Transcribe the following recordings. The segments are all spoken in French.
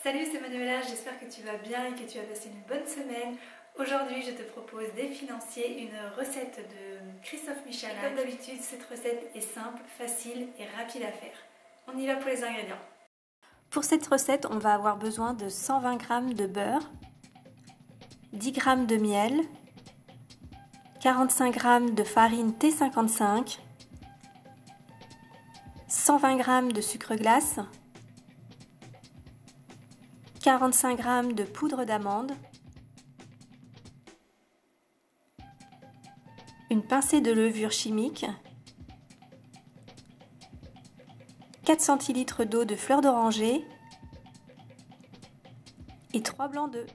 Salut, c'est Manuela, j'espère que tu vas bien et que tu as passé une bonne semaine. Aujourd'hui, je te propose des financiers, une recette de Christophe Michalak. Comme d'habitude, cette recette est simple, facile et rapide à faire. On y va pour les ingrédients. Pour cette recette, on va avoir besoin de 120 g de beurre, 10 g de miel, 45 g de farine T55, 120 g de sucre glace, 45 g de poudre d'amande, une pincée de levure chimique, 4 centilitres d'eau de fleur d'oranger et 3 blancs d'œufs.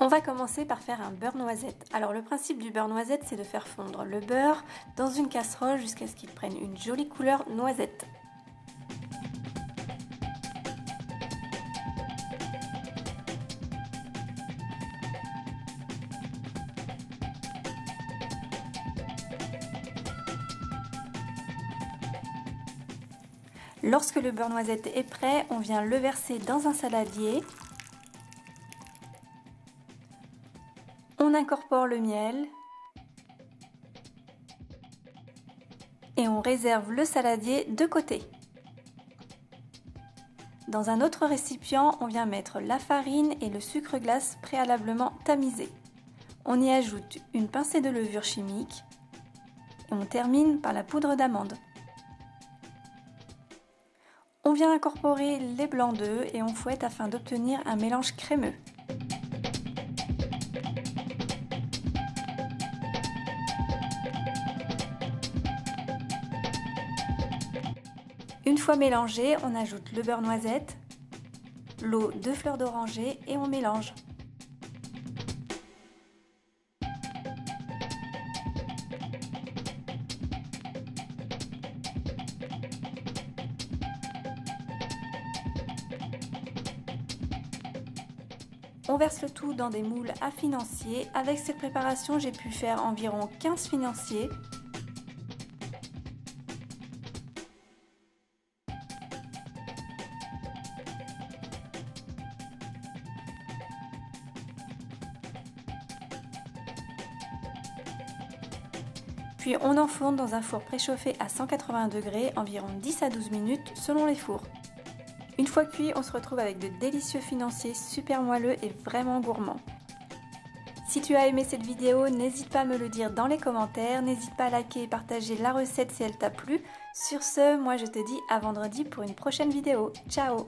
On va commencer par faire un beurre noisette. Alors le principe du beurre noisette, c'est de faire fondre le beurre dans une casserole jusqu'à ce qu'il prenne une jolie couleur noisette. Lorsque le beurre noisette est prêt, on vient le verser dans un saladier. On incorpore le miel et on réserve le saladier de côté. Dans un autre récipient, on vient mettre la farine et le sucre glace préalablement tamisés. On y ajoute une pincée de levure chimique et on termine par la poudre d'amande. On vient incorporer les blancs d'œufs et on fouette afin d'obtenir un mélange crémeux. Une fois mélangé, on ajoute le beurre noisette, l'eau de fleur d'oranger et on mélange. On verse le tout dans des moules à financiers. Avec cette préparation, j'ai pu faire environ 15 financiers. Puis on enfourne dans un four préchauffé à 180 degrés, environ 10 à 12 minutes selon les fours. Une fois cuit, on se retrouve avec de délicieux financiers super moelleux et vraiment gourmands. Si tu as aimé cette vidéo, n'hésite pas à me le dire dans les commentaires, n'hésite pas à liker et partager la recette si elle t'a plu. Sur ce, moi je te dis à vendredi pour une prochaine vidéo. Ciao!